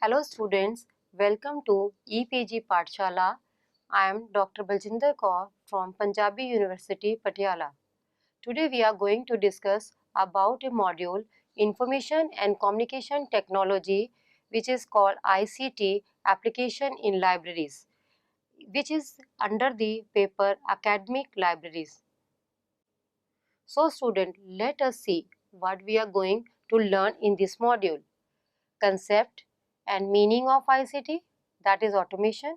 Hello students, welcome to EPG Pathshala. I am Dr. Baljinder Kaur from Punjabi University, Patiala. Today we are going to discuss about a module Information and Communication Technology, which is called ICT Application in Libraries, which is under the paper Academic Libraries. So student, let us see what we are going to learn in this module. Concept and meaning of ICT, that is automation,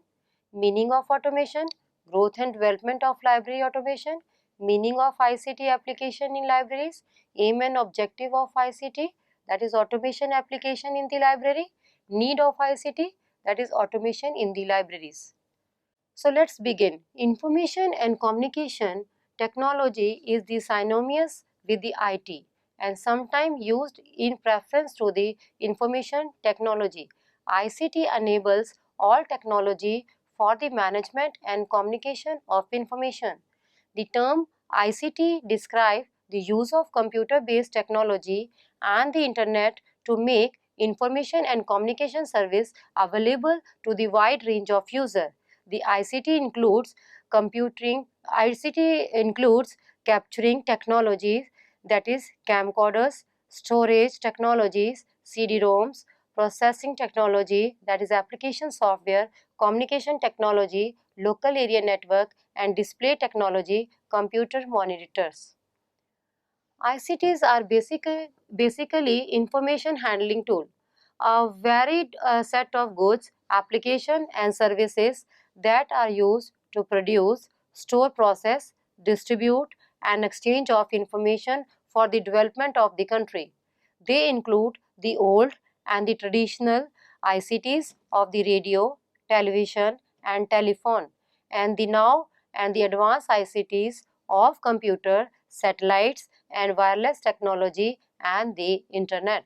meaning of automation, growth and development of library automation, meaning of ICT application in libraries, aim and objective of ICT, that is automation application in the library, need of ICT, that is automation in the libraries. So let's begin. Information and communication technology is the synonymous with the IT and sometimes used in preference to the information technology. ICT enables all technology for the management and communication of information. The term ICT describes the use of computer-based technology and the internet to make information and communication service available to the wide range of users. The ICT includes capturing technologies, that is camcorders, storage technologies, CD-ROMs, processing technology, that is application software, communication technology, local area network, and display technology, computer monitors. ICTs are basically information handling tool, a varied set of goods, applications and services that are used to produce, store, process, distribute and exchange of information for the development of the country. They include the old and the traditional ICTs of the radio, television and telephone, and the now and the advanced ICTs of computer, satellites and wireless technology and the internet.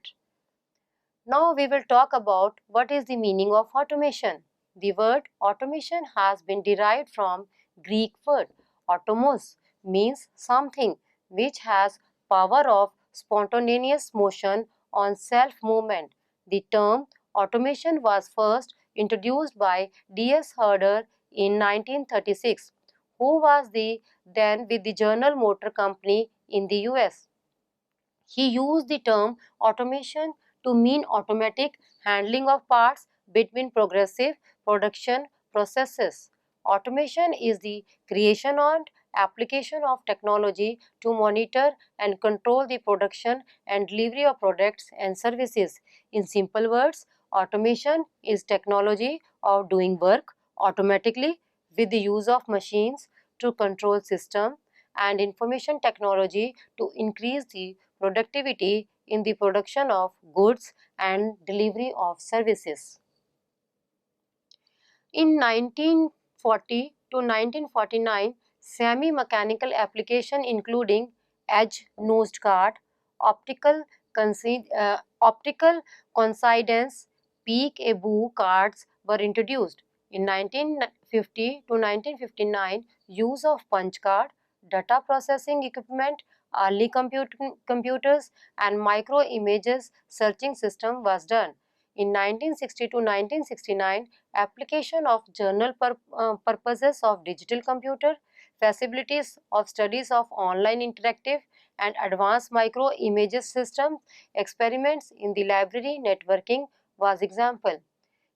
Now we will talk about what is the meaning of automation. The word automation has been derived from Greek word automos, means something which has power of spontaneous motion on self-movement. The term automation was first introduced by D.S. Herder in 1936, who was then with the General Motor Company in the US. He used the term automation to mean automatic handling of parts between progressive production processes. Automation is the creation and application of technology to monitor and control the production and delivery of products and services. In simple words, automation is technology of doing work automatically with the use of machines to control system, and information technology to increase the productivity in the production of goods and delivery of services. In 1940 to 1949, semi-mechanical application including edge-nosed card, optical, optical coincidence, peek-a-boo cards were introduced. In 1950 to 1959, use of punch card, data processing equipment, early computers and micro images searching system was done. In 1960 to 1969, application of general purposes of digital computer, facilities of studies of online interactive and advanced micro images system, experiments in the library networking was example.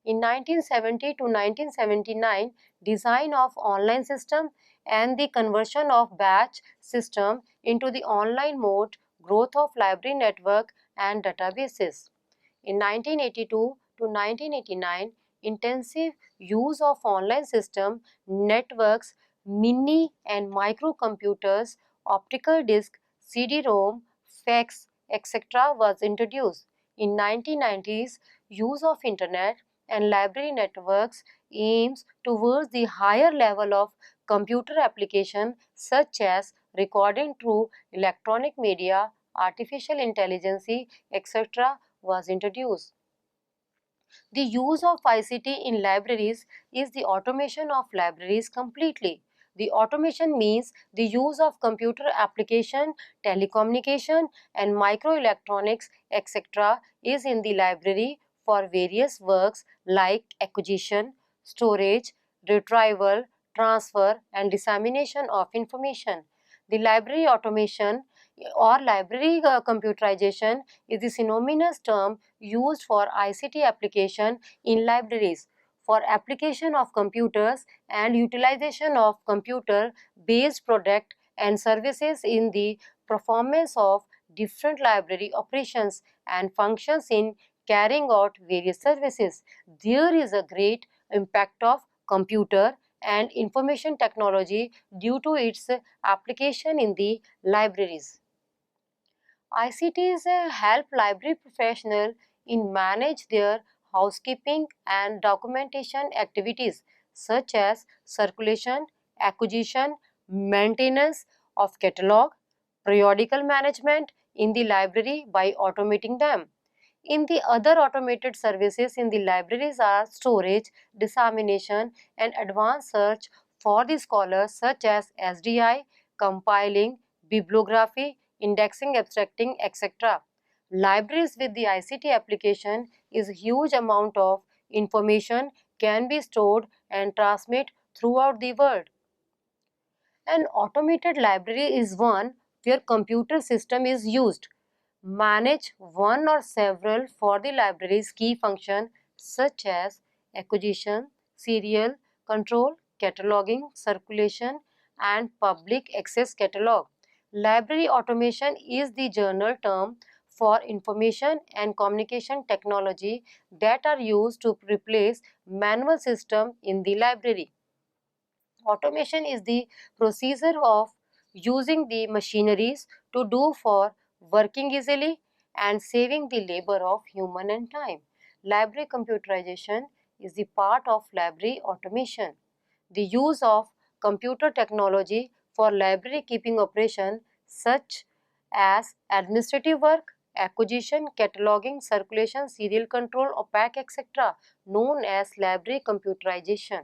In 1970 to 1979, design of online system and the conversion of batch system into the online mode, growth of library network and databases. In 1982 to 1989, intensive use of online system, networks, mini and microcomputers, optical disc, CD-ROM, fax, etc. was introduced. In 1990s, use of internet and library networks aims towards the higher level of computer application such as recording through electronic media, artificial intelligence, etc. was introduced. The use of ICT in libraries is the automation of libraries completely. The automation means the use of computer application, telecommunication and microelectronics etc. is in the library for various works like acquisition, storage, retrieval, transfer, and dissemination of information. The library automation or library computerization is the synonymous term used for ICT application in libraries for application of computers and utilization of computer-based product and services in the performance of different library operations and functions in carrying out various services. There is a great impact of computer and information technology due to its application in the libraries. ICTs help library professionals in manage their housekeeping and documentation activities such as circulation, acquisition, maintenance of catalog, periodical management in the library by automating them. In the other automated services in the libraries are storage, dissemination and advanced search for the scholars such as SDI, compiling, bibliography, indexing, abstracting, etc. Libraries with the ICT application is a huge amount of information can be stored and transmit throughout the world. An automated library is one where computer system is used. Manage one or several for the library's key function such as acquisition, serial, control, cataloging, circulation and public access catalog. Library automation is the general term for information and communication technology that are used to replace manual system in the library. Automation is the procedure of using the machineries to do for working easily and saving the labor of human and time. Library computerization is the part of library automation. The use of computer technology for library keeping operation such as administrative work, acquisition, cataloging, circulation, serial control, OPAC, etc. known as library computerization.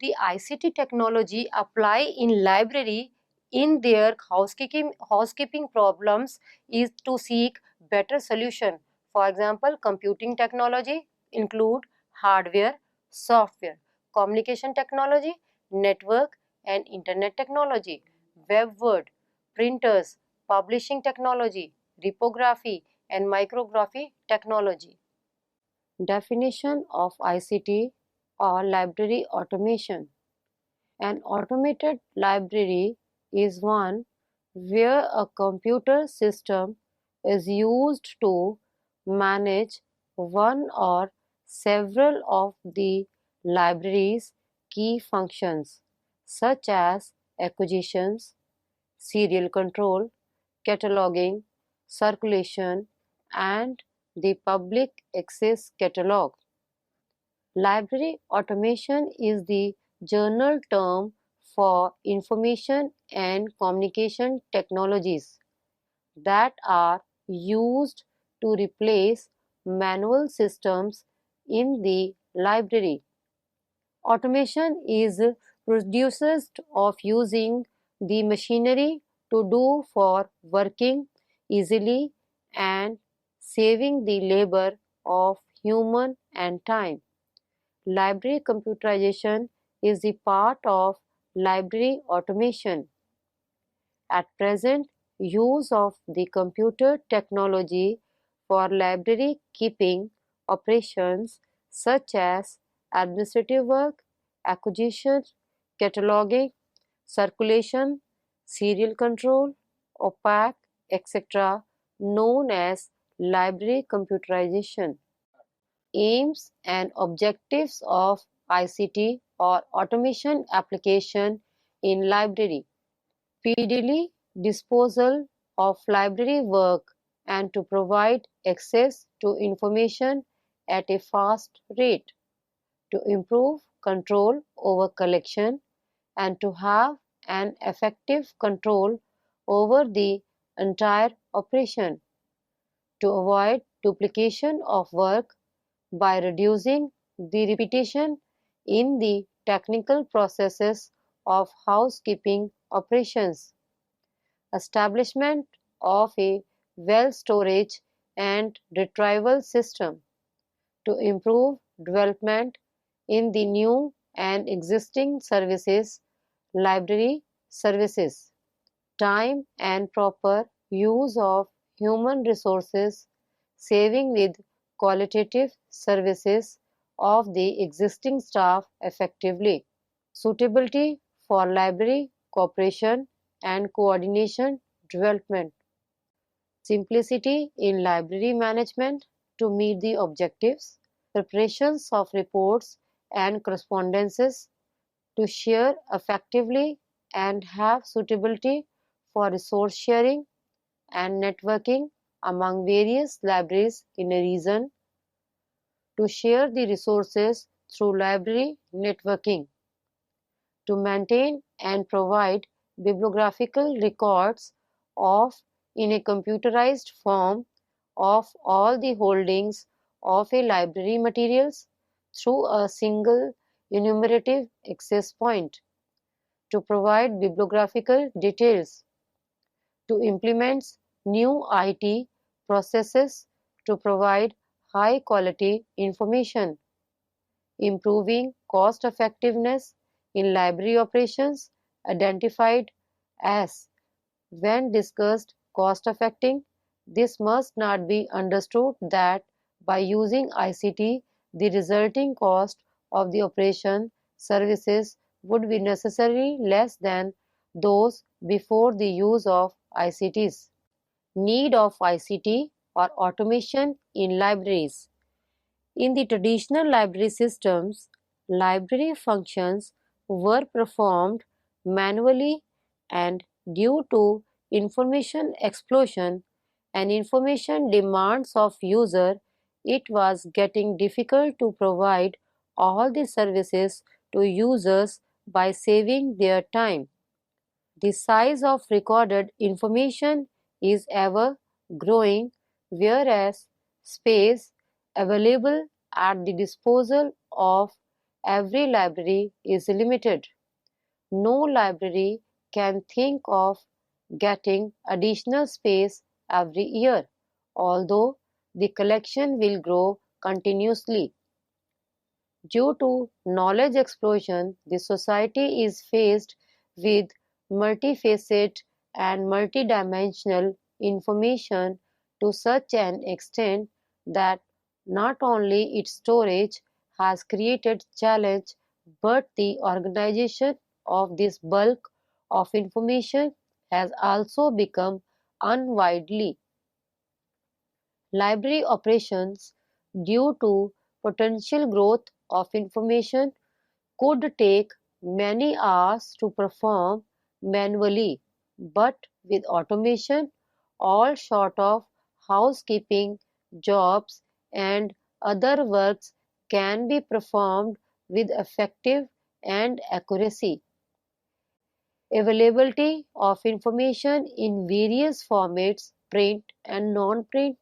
The ICT technology apply in library in their housekeeping problems is to seek better solution. For example, computing technology include hardware, software, communication technology, network and internet technology, web word, printers, publishing technology, reprography and micrography technology. Definition of ICT or library automation. An automated library is one where a computer system is used to manage one or several of the library's key functions such as acquisitions, serial control, cataloging, circulation and the public access catalog. Library automation is the general term for information and communication technologies that are used to replace manual systems in the library. Automation is produced of using the machinery to do for working easily and saving the labor of human and time. Library computerization is the part of library automation. At present, use of the computer technology for library keeping operations such as administrative work, acquisition, cataloging, circulation, serial control, OPAC, etc. known as library computerization. Aims and objectives of ICT or automation application in library. Speedily disposal of library work and to provide access to information at a fast rate, to improve control over collection and to have an effective control over the entire operation, to avoid duplication of work by reducing the repetition in the technical processes of housekeeping operations. Establishment of a well storage and retrieval system. to improve development in the new and existing services, library services, time and proper use of human resources, saving with qualitative services of the existing staff effectively, suitability for library cooperation and coordination development, simplicity in library management to meet the objectives, preparations of reports and correspondences to share effectively and have suitability for resource sharing and networking among various libraries in a region, to share the resources through library networking, to maintain and provide bibliographical records of in a computerized form of all the holdings of a library materials through a single enumerative access point, to provide bibliographical details, to implement new IT processes to provide high quality information, improving cost effectiveness in library operations identified as when discussed cost affecting. This must not be understood that by using ICT the resulting cost of the operation services would be necessarily less than those before the use of ICTs. Need of ICT or automation in libraries. In the traditional library systems, library functions were performed manually, and due to information explosion and information demands of user, it was getting difficult to provide all the services to users by saving their time. The size of recorded information is ever growing, whereas space available at the disposal of every library is limited. No library can think of getting additional space every year, although the collection will grow continuously. Due to knowledge explosion, the society is faced with multifaceted and multidimensional information to such an extent that not only its storage has created challenge, but the organization of this bulk of information has also become unwieldy. Library operations, due to potential growth of information, could take many hours to perform manually, but with automation, all sort of housekeeping jobs and other works can be performed with effective and accuracy. Availability of information in various formats, print and non-print,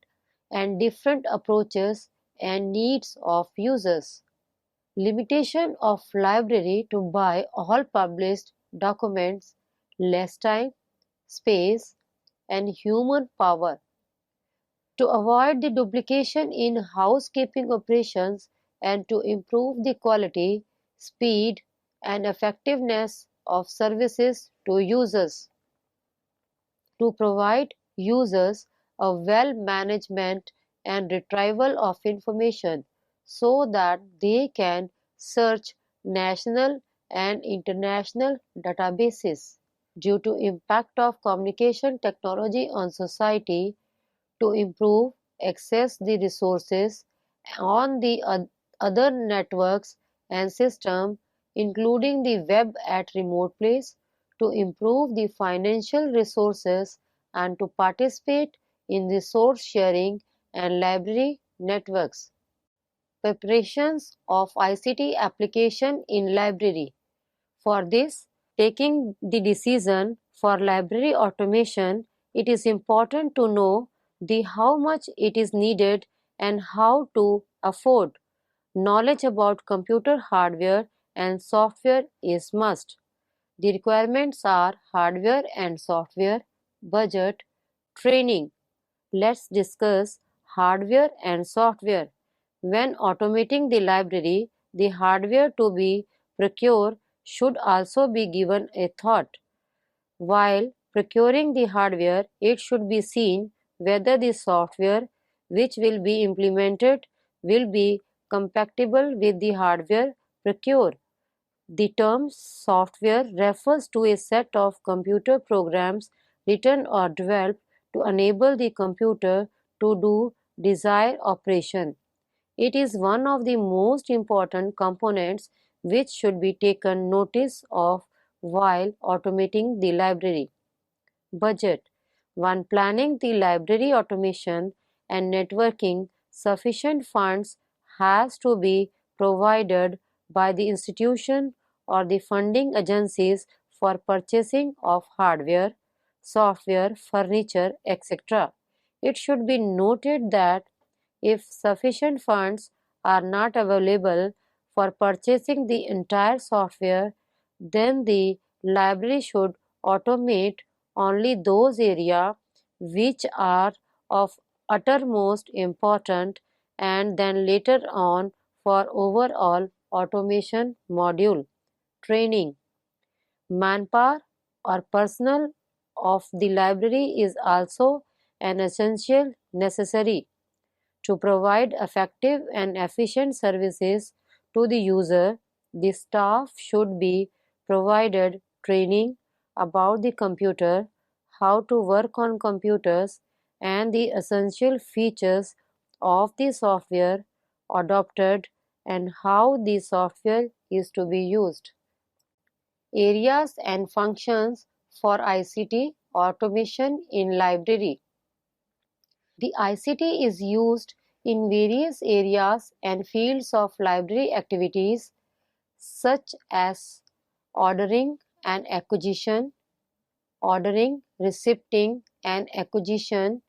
and different approaches and needs of users. Limitation of library to buy all published documents, less time, space, and human power. To avoid the duplication in housekeeping operations and to improve the quality, speed, and effectiveness of services to users. To provide users a well management and retrieval of information so that they can search national and international databases. Due to impact of communication technology on society, to improve access the resources on the other networks and system, including the web at remote place, to improve the financial resources and to participate in resource sharing and library networks. Preparations of ICT application in library. For this, taking the decision for library automation, it is important to know the how much it is needed and how to afford. Knowledge about computer hardware and software is must. The requirements are hardware and software, budget, training. Let's discuss hardware and software. When automating the library, the hardware to be procured should also be given a thought. While procuring the hardware, it should be seen whether the software which will be implemented will be compatible with the hardware procured. The term software refers to a set of computer programs written or developed to enable the computer to do desired operation. It is one of the most important components which should be taken notice of while automating the library. Budget. When planning the library automation and networking, sufficient funds has to be provided by the institution or the funding agencies for purchasing of hardware, software, furniture, etc. It should be noted that if sufficient funds are not available for purchasing the entire software, then the library should automate only those areas which are of uttermost importance and then later on for overall automation module. Training. Manpower or personnel of the library is also an essential necessary to provide effective and efficient services to the user. The staff should be provided training about the computer, how to work on computers, and the essential features of the software adopted and how the software is to be used. Areas and functions for ICT automation in library. The ICT is used in various areas and fields of library activities such as ordering and acquisition, ordering, receipting and acquisition,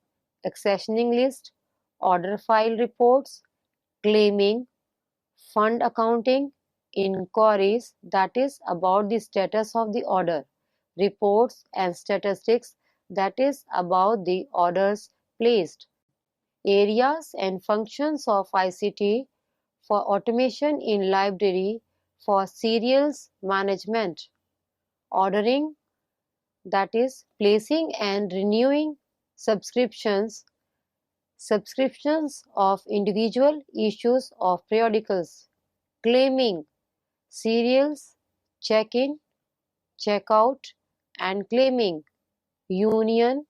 accessioning list, order file reports, claiming, fund accounting, inquiries that is about the status of the order, reports and statistics that is about the orders placed. Areas and functions of ICT for automation in library for serials management, ordering that is placing and renewing subscriptions, subscriptions of individual issues of periodicals, claiming serials, check-in, check-out and claiming, union,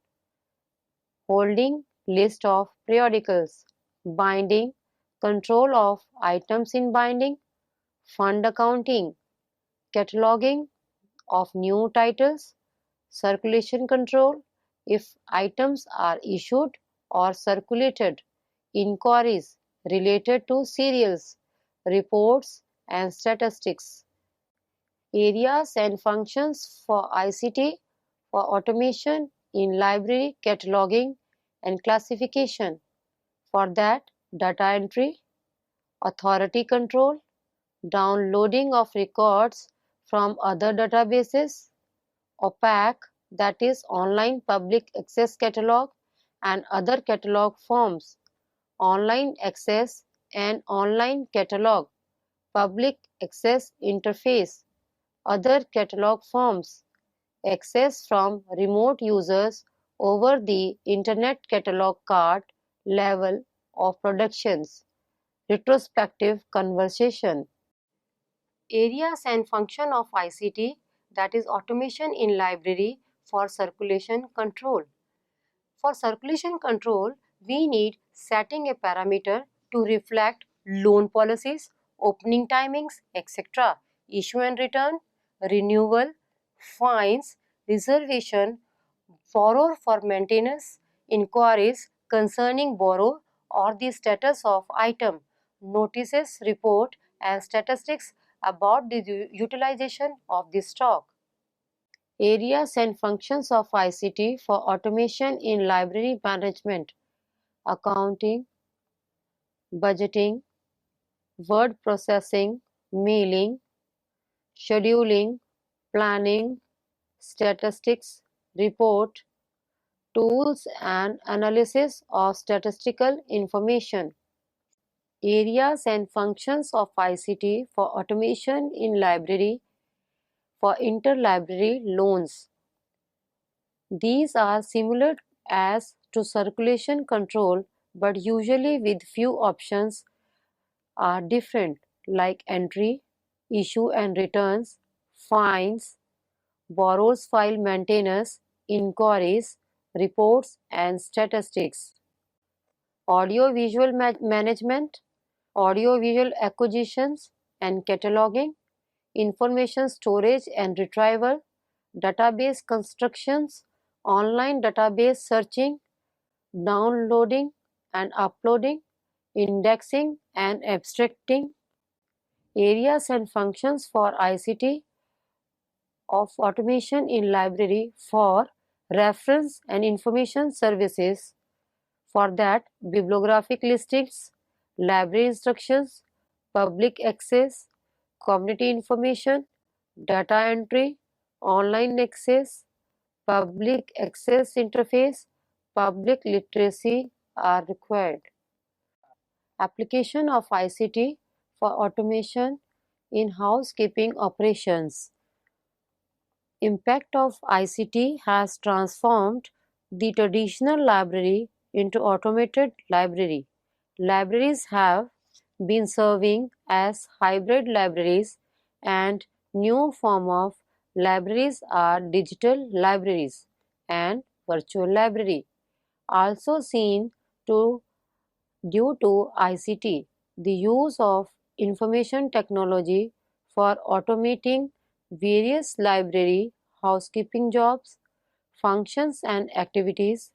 holding list of periodicals, binding, control of items in binding, fund accounting, cataloging of new titles, circulation control if items are issued or circulated, inquiries related to serials, reports and statistics. Areas and functions for ICT for automation in library cataloging and classification. For that, data entry, authority control, downloading of records from other databases, OPAC that is online public access catalog and other catalog forms, online access and online catalog, public access interface, other catalog forms, access from remote users over the Internet catalog card level of productions, retrospective conversation. Areas and function of ICT that is automation in library for circulation control. For circulation control, we need setting a parameter to reflect loan policies, opening timings, etc., issue and return, renewal, fines, reservation, borrower for maintenance, inquiries concerning borrow or the status of item, notices, report and statistics about the utilization of the stock. Areas and functions of ICT for automation in library management, accounting, budgeting, word processing, mailing, scheduling, planning, statistics, report, tools and analysis of statistical information. Areas and functions of ICT for automation in library for interlibrary loans. These are similar as to circulation control but usually with few options are different like entry, issue and returns, fines, borrows file maintenance, inquiries, reports and statistics. Audio-visual management, audio-visual acquisitions and cataloging, information storage and retrieval, database constructions, online database searching, downloading and uploading, indexing and abstracting. Areas and functions for ICT of automation in library for reference and information services. For that, bibliographic listings, library instructions, public access, community information, data entry, online access, public access interface, public literacy are required. Application of ICT for automation in housekeeping operations. Impact of ICT has transformed the traditional library into automated library. Libraries have been serving as hybrid libraries and new form of libraries are digital libraries and virtual library. Also seen to due to ICT, the use of information technology for automating various library housekeeping jobs, functions and activities.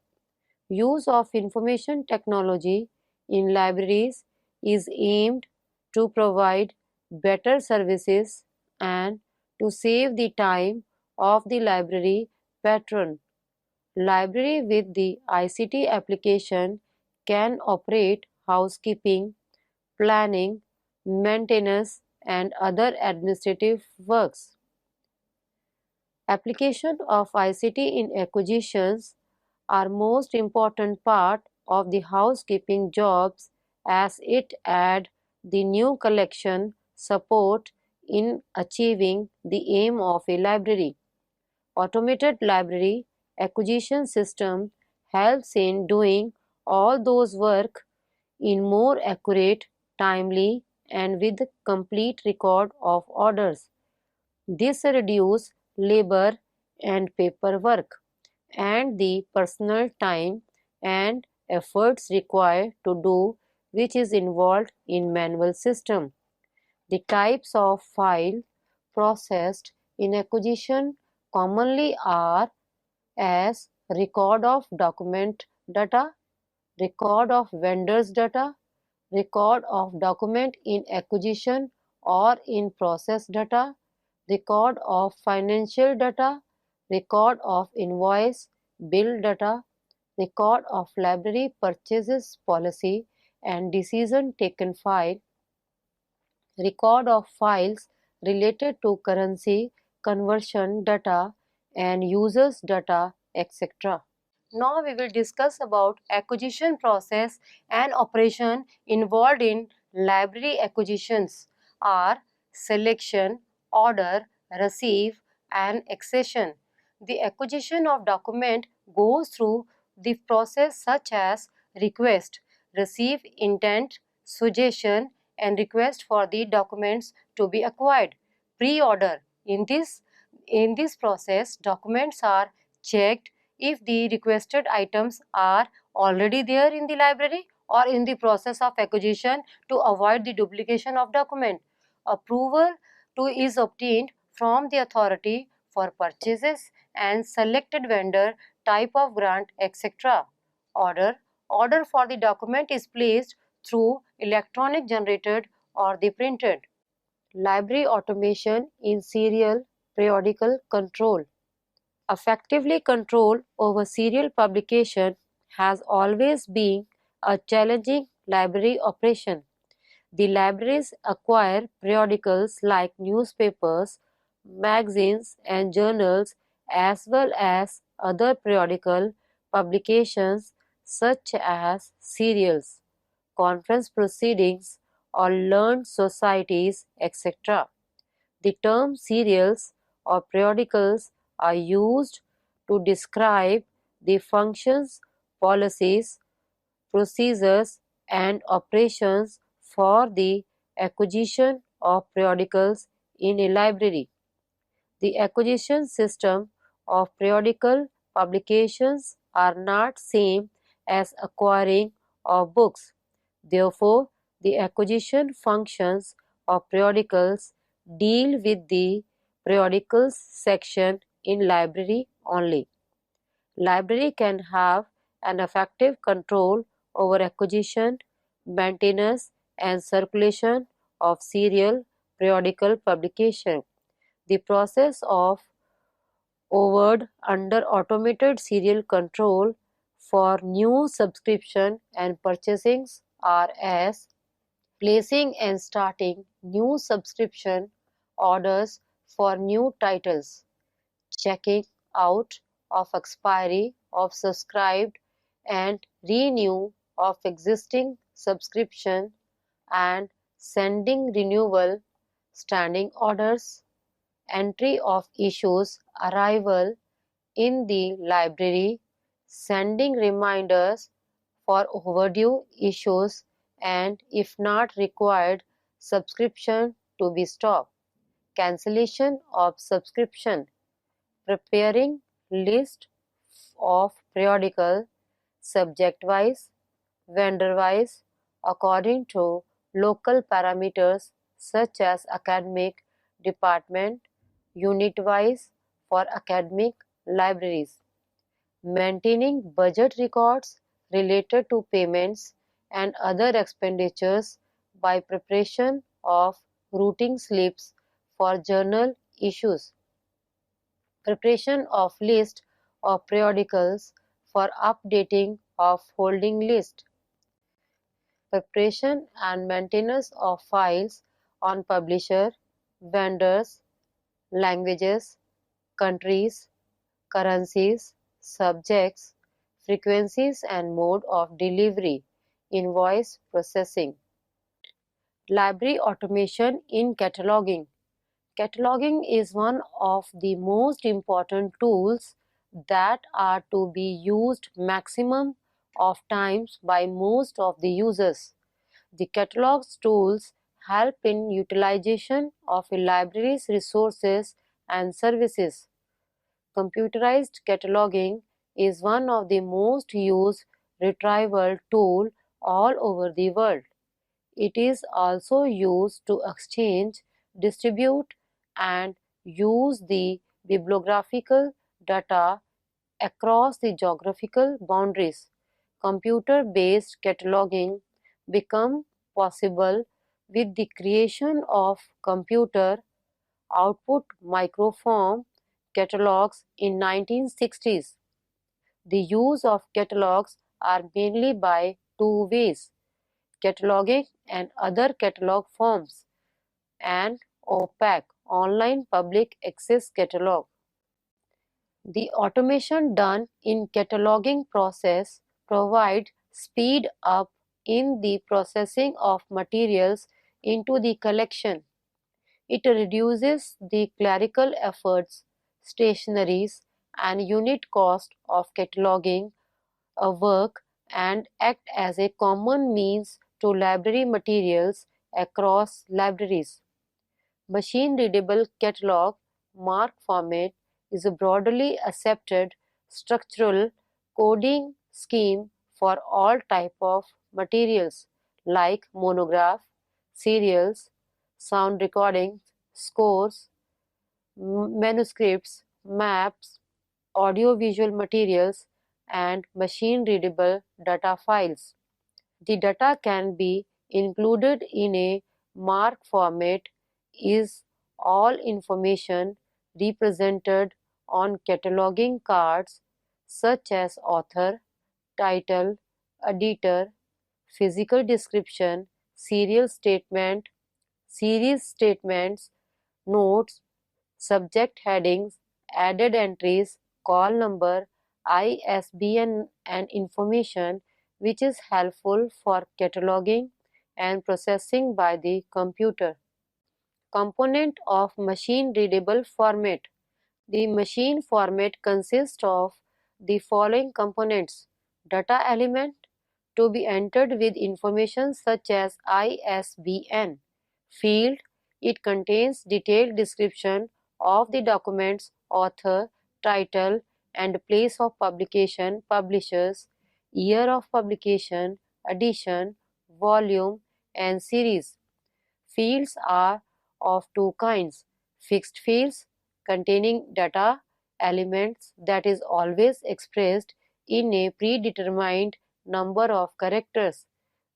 Use of information technology in libraries is aimed to provide better services and to save the time of the library patron. Library with the ICT application can operate housekeeping, planning, maintenance and other administrative works. Application of ICT in acquisitions are most important part of the housekeeping jobs as it add the new collection support in achieving the aim of a library. Automated library acquisition system helps in doing all those work in more accurate, timely and with complete record of orders. This reduces labor and paperwork and the personal time and efforts required to do which is involved in manual system. The types of file processed in acquisition commonly are as record of document data, record of vendors data, record of document in acquisition or in process data, record of financial data, record of invoice, bill data, record of library purchases policy and decision taken file, record of files related to currency conversion data and users data, etc. Now we will discuss about acquisition process and operation involved in library acquisitions are selection, order, receive and accession. The acquisition of document goes through the process such as request, receive intent, suggestion and request for the documents to be acquired. Pre-order. In this process, documents are checked if the requested items are already there in the library or in the process of acquisition to avoid the duplication of document. Approval is obtained from the authority for purchases and selected vendor, type of grant, etc. Order for the document is placed through electronic generated or the printed. Library automation in serial periodical control. Effectively control over serial publication has always been a challenging library operation. The libraries acquire periodicals like newspapers, magazines and journals as well as other periodical publications such as serials. conference proceedings, or learned societies, etc. The term serials or periodicals are used to describe the functions, policies, procedures, and operations for the acquisition of periodicals in a library. The acquisition system of periodical publications are not same as acquiring of books. Therefore, the acquisition functions of periodicals deal with the periodicals section in library only. Library can have an effective control over acquisition, maintenance, and circulation of serial periodical publication. The process of overt under automated serial control for new subscription and purchasings are as placing and starting new subscription orders for new titles, checking out of expiry of subscribed and renew of existing subscription, and sending renewal standing orders, entry of issues, arrival in the library, sending reminders for overdue issues, and if not required, subscription to be stopped, cancellation of subscription, preparing list of periodical subject-wise, vendor-wise, according to local parameters such as academic department, unit-wise for academic libraries, maintaining budget records related to payments and other expenditures by preparation of routing slips for journal issues, preparation of list of periodicals for updating of holding list, preparation and maintenance of files on publisher, vendors, languages, countries, currencies, subjects, frequencies and mode of delivery, invoice processing. Library automation in cataloging. Cataloging is one of the most important tools that are to be used maximum of times by most of the users. The catalogs tools help in utilization of a library's resources and services. Computerized cataloging is one of the most used retrieval tool all over the world. It is also used to exchange, distribute, and use the bibliographical data across the geographical boundaries. Computer-based cataloging became possible with the creation of computer output microform catalogs in 1960s. The use of catalogs are mainly by two ways: cataloging and other catalog forms, and OPAC, online public access catalog. The automation done in cataloging process provide speed up in the processing of materials into the collection. It reduces the clerical efforts, stationeries, and unit cost of cataloging a work and act as a common means to library materials across libraries. Machine-readable catalog mark format is a broadly accepted structural coding scheme for all types of materials like monograph, serials, sound recordings, scores, manuscripts, maps, audio-visual materials, and machine-readable data files. The data can be included in a MARC format is all information represented on cataloging cards such as author, title, editor, physical description, serial statement, series statements, notes, subject headings, added entries, call number, ISBN and information which is helpful for cataloging and processing by the computer. Component of machine readable format. The machine format consists of the following components: data element to be entered with information such as ISBN. Field, it contains detailed description of the document's author, title and place of publication, publishers, year of publication, edition, volume and series. Fields are of two kinds: fixed fields containing data elements that is always expressed in a predetermined number of characters;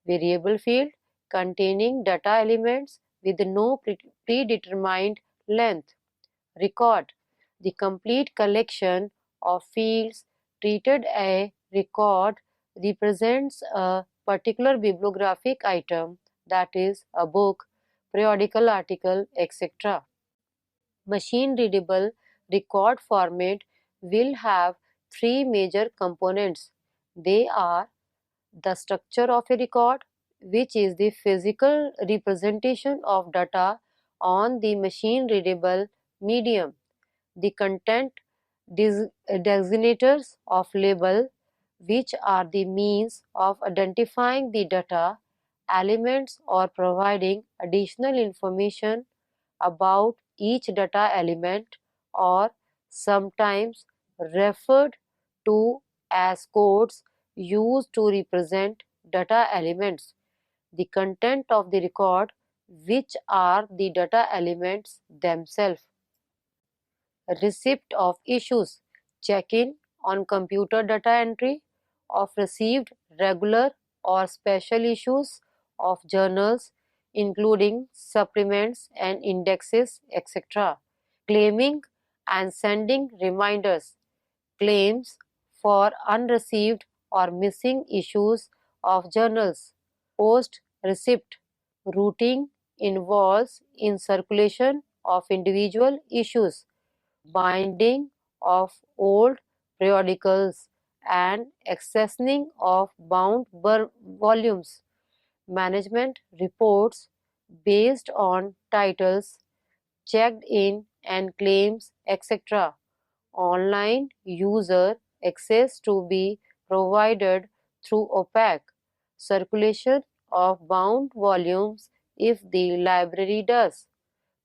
variable field containing data elements with no predetermined length. Record, the complete collection of fields treated. A record represents a particular bibliographic item, that is, a book, periodical article, etc. Machine readable record format will have three major components. They are the structure of a record, which is the physical representation of data on the machine readable medium; the content designators of label, which are the means of identifying the data elements or providing additional information about each data element, or sometimes referred to as codes used to represent data elements; the content of the record, which are the data elements themselves. Receipt of issues, check-in on computer data entry of received regular or special issues of journals, including supplements and indexes, etc. Claiming and sending reminders, claims for unreceived or missing issues of journals. Post receipt routing involves in circulation of individual issues, binding of old periodicals and accessioning of bound volumes. Management reports based on titles, checked in and claims, etc. Online user access to be provided through OPAC. Circulation of bound volumes if the library does.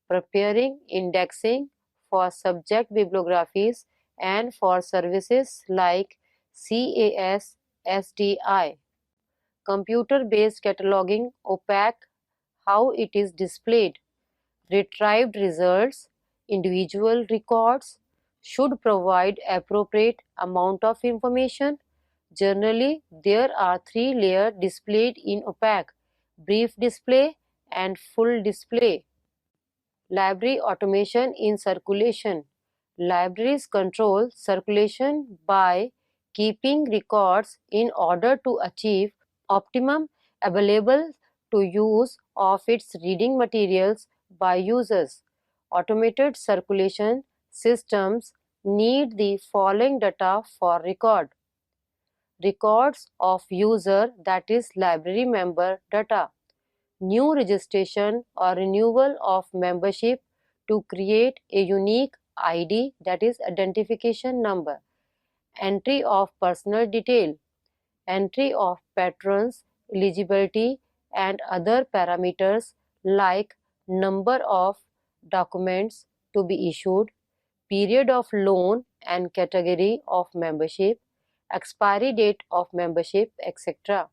Preparing indexing for subject bibliographies and for services like CAS SDI. Computer-based cataloging OPAC, how it is displayed. Retrieved results, individual records should provide appropriate amount of information. Generally, there are three layers displayed in OPAC: brief display and full display. Library automation in circulation. Libraries control circulation by keeping records in order to achieve optimum available to use of its reading materials by users. Automated circulation systems need the following data for record: records of user, that is library member data; new registration or renewal of membership to create a unique ID, that is identification number; entry of personal detail; entry of patrons, eligibility and other parameters like number of documents to be issued, period of loan and category of membership, expiry date of membership, etc.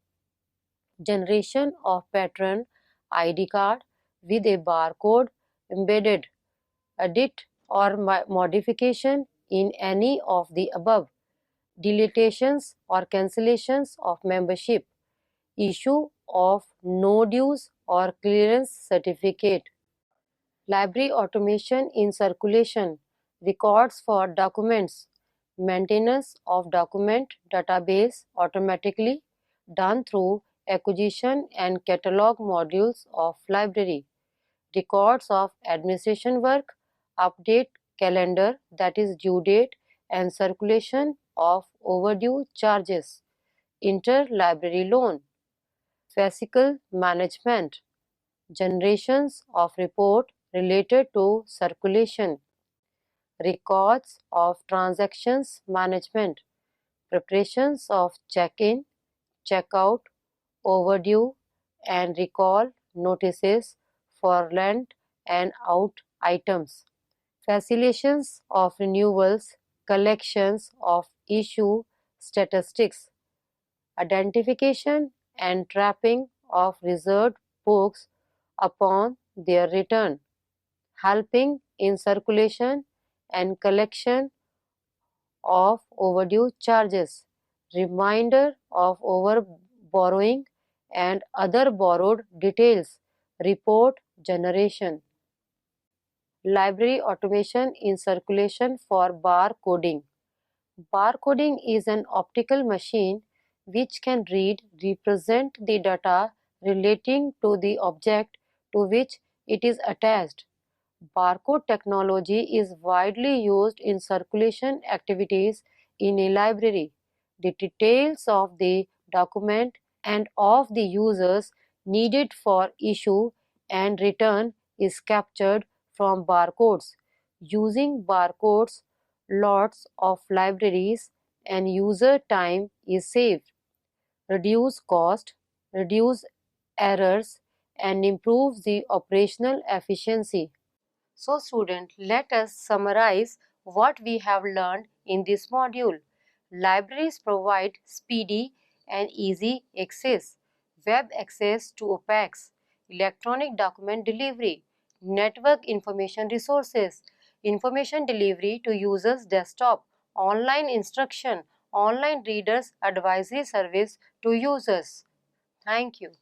Generation of patron ID card with a barcode embedded, edit or modification in any of the above, deletions or cancellations of membership, issue of no dues or clearance certificate. Library automation in circulation, records for documents, maintenance of document database automatically done through acquisition and catalog modules of library, records of administration work, update calendar, that is due date and circulation of overdue charges, interlibrary loan, fascicle management, generations of report related to circulation, records of transactions management, preparations of check-in, check-out, overdue and recall notices for lent and out items, facilitations of renewals, collections of issue statistics, identification and trapping of reserved books upon their return, helping in circulation and collection of overdue charges, reminder of over borrowing and other borrowed details, report generation. Library automation in circulation for bar coding. Barcoding is an optical machine which can read, represent the data relating to the object to which it is attached. Barcode technology is widely used in circulation activities in a library. The details of the document and of the users needed for issue and return is captured from barcodes. Using barcodes, lots of libraries and user time is saved, reduce cost, reduce errors and improves the operational efficiency. So student, let us summarize what we have learned in this module. Libraries provide speedy and easy access, web access to OPACs, electronic document delivery, network information resources, information delivery to users' desktop, online instruction, online readers advisory service to users. Thank you.